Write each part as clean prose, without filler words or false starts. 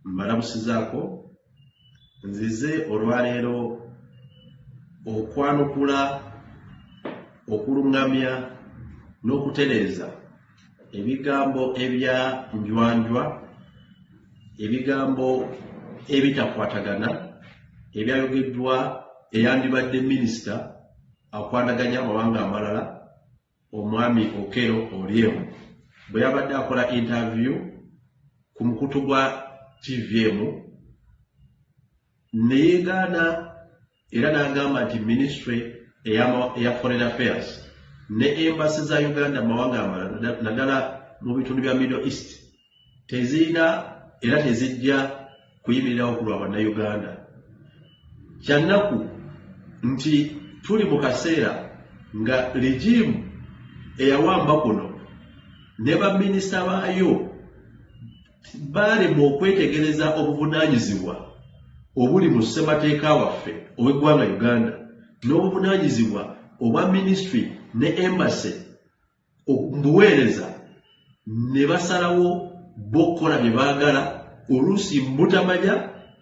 mbalamusizaako nzize olwaleero okwanukula okulungamya n'okutereeza ebigambo ebya njwanjwa ebigambo ebitakwatagana ebyayogeddwa eyandibadde minisita akwandaganya amawanga amalala omwami Okello Oryem bwe yabadde akola interview ku mukutu gwa TVM neyeegaana era n'agamba nti ministry eya foreign affairs ne embassy za Uganda mawanga amalala naddala mu bitundu bya Middle East tezirina era tezijja kuyimirirawo ku lwa bannayuganda. Kyannaku nti tuli mu kaseera nga regimu eyawamba kuno ne baminisita baayo balemwa okwetegereza obuvunaanyizibwa obuli mu ssemateeka waffe ow'eggwanga Uganda n'obuvunaanyizibwa obwa ministry ne embassy mbuweereza ne basalawo bokkola bye baagala oluusi mutamanya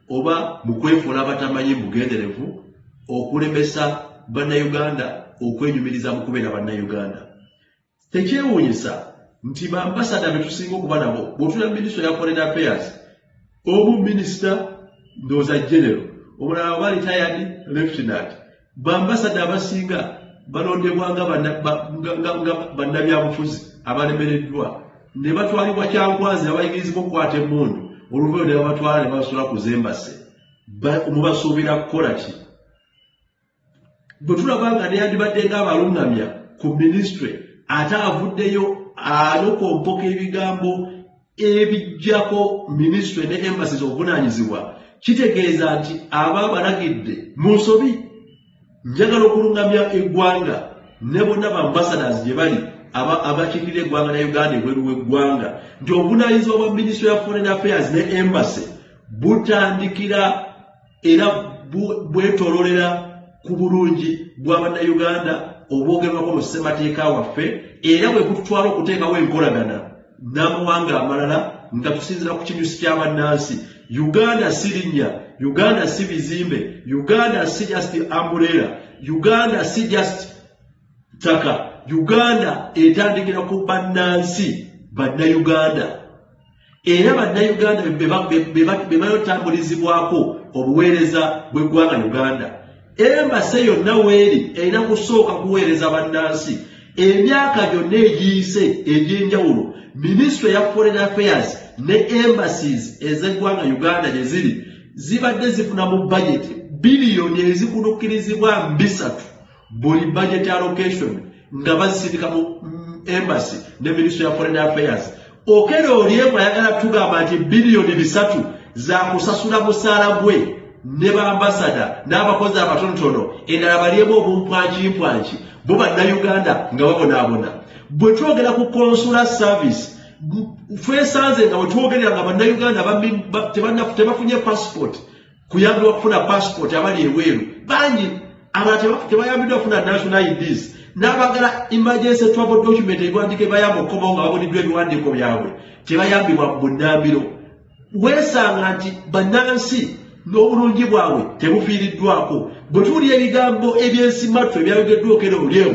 oba mu kwefuula abatamanyi mugenderevu okulemesa bannayuganda okwenyumiriza mu kubeera bannayuganda. Tekyewuunyisa nti bambasada be tusinga okuba nabo bw'otula ministry ya foreign affairs omu minisita ndowooza general omulala oba retired lieutenant bambasada abasinga balondebwa nga bannabyabufuzi abalemereddwa ne batwalibwa kyankwazi abayigirizibwa okukwata emmundu oluvannyuma ne babatwala ne basula ku zembase mubasuubira kukola ki? Bwe tulaba nga neyandibadde ng'abalungamya ku ministry ate avuddeyo alokompoka ebigambo ebijjako ministry ne embassies obuvunaanyizibwa kitegeeza nti aba abalagidde mu nsobi. Njagala okulungamya eggwanga ne bonna bambassadors gye bali abakiikirira eggwanga na Uganda ebweru w'eggwanga nti obuvunaanyizibwa bwa ministry ya foreign affairs ne embassy butandikira era bwetololera ku bulungi bwa bannayuganda obwogerwako mu ssemateeka waffe era bwe bututwala okuteekawo enkolagana n'amawanga amalala nga tusinzira ku kinyusi ky'abannansi. Uganda si linnya, Uganda si bizimbe, Uganda si just umbrella, Uganda si just ttaka. Uganda etandikira ku bannansi bannayuganda era bannayuganda be bayotambulizibwako obuweereza bw'eggwanga Uganda. Embassy yonna weeri erina kusooka kuweereza bannansi emyaka gyonna egiyise egy'enjawulo. Ministry ya foreign affairs ne embassies ez'eggwanga Uganda gye ziri zibadde zifuna mu budget biliyoni ezikunukirizibwa 3 buli budget allocation nga bazisindika mu embassy ne ministry ya foreign affairs. Okello Oryem ayagala tugamba nti biliyoni 3 za kusasula musaala gwe ne bambasada n'abakozi abatonotono endala balyemu obumpwankimpwanki bo bannayuganda nga babonaabona. Bwe twogera ku consular service twesanze nga bwe twogerera nga bannayuganda tebafunye passport kuyambibwa kufuna passport abali eweeru bangi abalala tebayambiddwa kufuna national IDs n'abagala emergency travel document ebiwandiiko ebayamba okukomawo nga baboniddwa ebiwandiiko byabwe tebayambibwa mu bunnambiro. Weesanga nti bannansi n'obulungi bwabwe tebufiiriddwako. Bwe tuwulira ebigambo ebyensimattu ebyayogeddwa Okello Oryem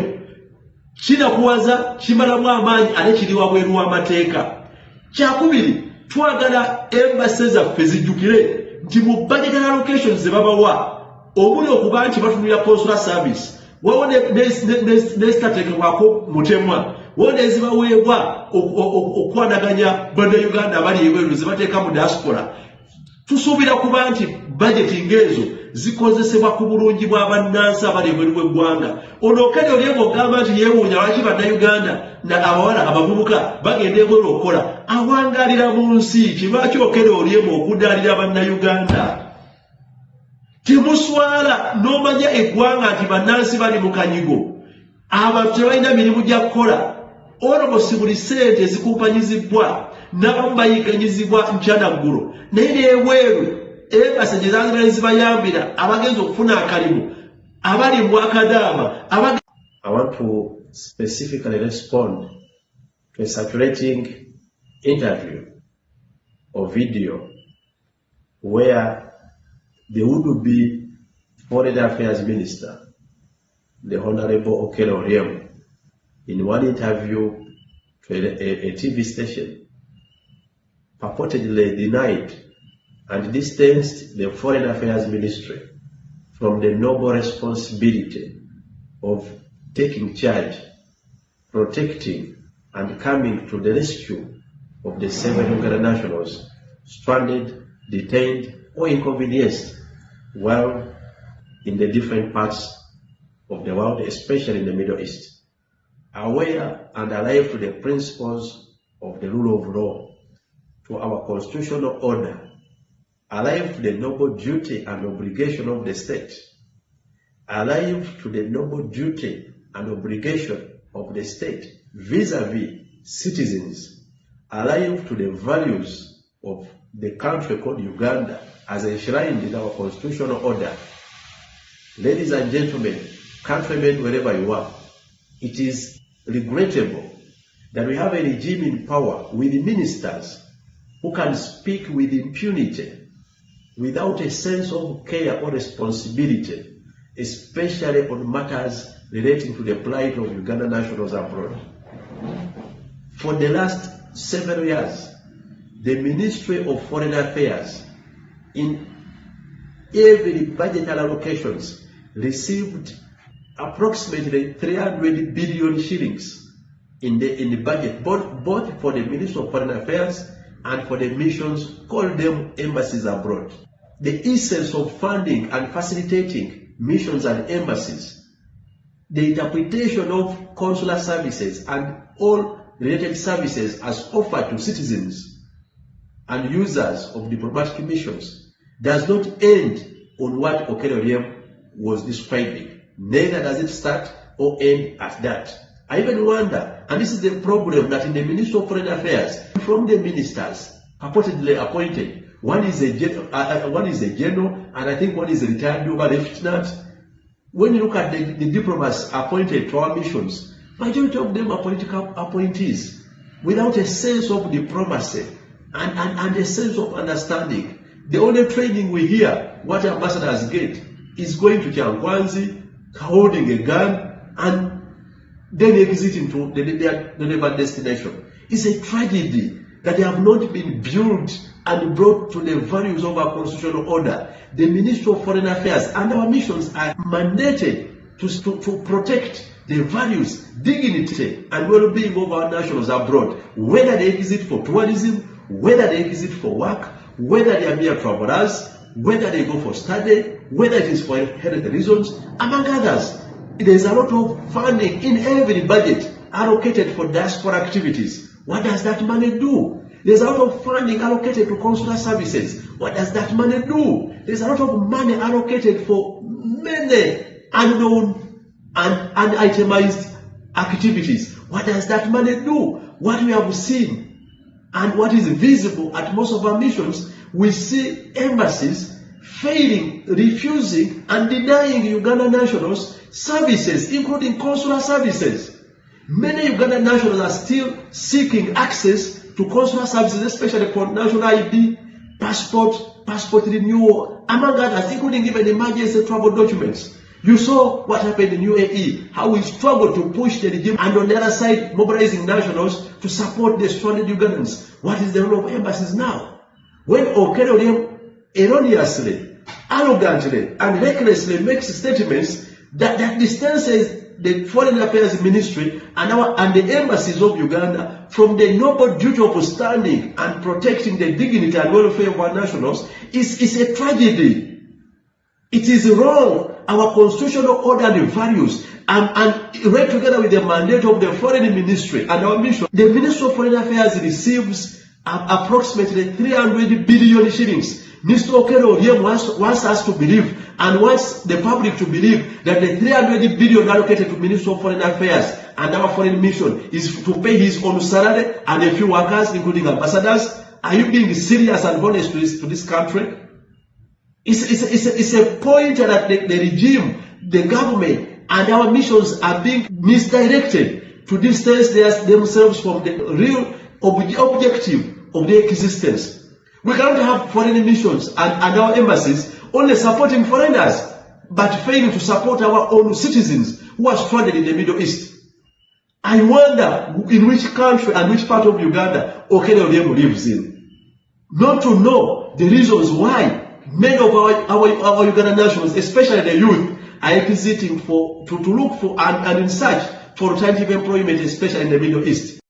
kinakuwaza kimalamu amaanyi ate kiri wabweru w'amateeka. Kyakubiri twagala embassy zaffe zijjukire nti mu budget allocations ze babawa omuli okuba nti batunulira consular service wawo nezitateekebwako mutemwa wawo nezibaweebwa okwanaganya bannayuganda abali ebweru zibateeka mu diaspora. Tusuubira kuba nti budget ng'ezo zikozesebwa ku bulungi bw'abannansi abali ebweru w'eggwanga. Ono Okello Oryem ogamba nti yeewuunya lwaki bannayuganda na abawala abavubuka bagenda ebweru okukola awangaalira mu nsi. Lwaki Okello Oryem okudaalira bannayuganda? Temuswala n'omanya eggwanga nti bannansi bali mu kanyigo, abantu tebalina mirimu gya kukola, olwosi buli ssente ezikumpanyizibwa n'abamu bayiganyizibwa nkyanaggulo naye n'ebweru embassy gye zaazibale zibayambira abagenzi okufuna akalimu abali mu akadaama. I want to specifically respond to a circulating interview or video where the would-be Foreign Affairs Minister, the Honorable Okello Oryem, in one interview to a TV station, purportedly denied and distanced the Foreign Affairs Ministry from the noble responsibility of taking charge, protecting, and coming to the rescue of the 7 Uganda nationals stranded, detained, or inconvenienced while in the different parts of the world, especially in the Middle East. Aware and alive to the principles of the rule of law, to our constitutional order, alive to the noble duty and obligation of the state, alive to the noble duty and obligation of the state vis-a-vis citizens, alive to the values of the country called Uganda as enshrined in our constitutional order. Ladies and gentlemen, countrymen wherever you are, it is regrettable that we have a regime in power with ministers who can speak with impunity without a sense of care or responsibility, especially on matters relating to the plight of Uganda nationals abroad. For the last several years, the Ministry of Foreign Affairs, in every budgetary allocations, received approximately 300 billion shillings in the budget, both for the Ministry of Foreign Affairs and for the missions, call them embassies abroad. The essence of funding and facilitating missions and embassies, the interpretation of consular services and all related services as offered to citizens and users of diplomatic missions, does not end on what Okello Oryem was describing. Neither does it start or end at that. I even wonder, and this is the problem, that in the Ministry of Foreign Affairs, from the ministers purportedly appointed, one is a general, and I think one is a retired lieutenant. When you look at the diplomats appointed to our missions, majority of them are political appointees without a sense of diplomacy and a sense of understanding. The only training we hear what ambassadors get is going to Kyangwanzi, holding a gun, and then exiting to their destination. It's a tragedy that they have not been built and brought to the values of our constitutional order. The Ministry of Foreign Affairs and our missions are mandated to protect the values, dignity, and well-being of our nationals abroad, whether they exit for tourism, whether they exit for work, whether they are mere travelers, whether they go for study, whether it is for health reasons, among others. There's a lot of funding in every budget allocated for diaspora activities. What does that money do? There's a lot of funding allocated to consular services. What does that money do? There's a lot of money allocated for many unknown and unitemized activities. What does that money do? What we have seen and what is visible at most of our missions, we see embassies failing, refusing, and denying Uganda nationals services, including consular services. Many Uganda nationals are still seeking access to consular services, especially for national ID, passport renewal, among others, including even emergency travel documents. You saw what happened in UAE, how we struggled to push the regime, and on the other side, mobilizing nationals to support the stranded Ugandans. What is the role of embassies now? When Okello Oryem erroneously, arrogantly, and recklessly makes statements that distances the Foreign Affairs Ministry and the embassies of Uganda from the noble duty of standing and protecting the dignity and welfare of our nationals, is a tragedy. It is wrong. Our constitutional order and values, and right together with the mandate of the Foreign Ministry and our mission, the Ministry of Foreign Affairs receives approximately 300 billion shillings. Mr. Okello Oryem wants us to believe and wants the public to believe that the 300 billion allocated to Ministry of Foreign Affairs and our foreign mission is to pay his own salary and a few workers, including ambassadors. Are you being serious and honest to this country? It's a point that the regime, the government, and our missions are being misdirected to distance themselves from the real objective of their existence. We cannot have foreign missions and our embassies only supporting foreigners, but failing to support our own citizens who are stranded in the Middle East. I wonder in which country and which part of Uganda Okello Oryem lives in. Not to know the reasons why many of our Ugandan nationals, especially the youth, are exiting to look for and in search for alternative employment, especially in the Middle East.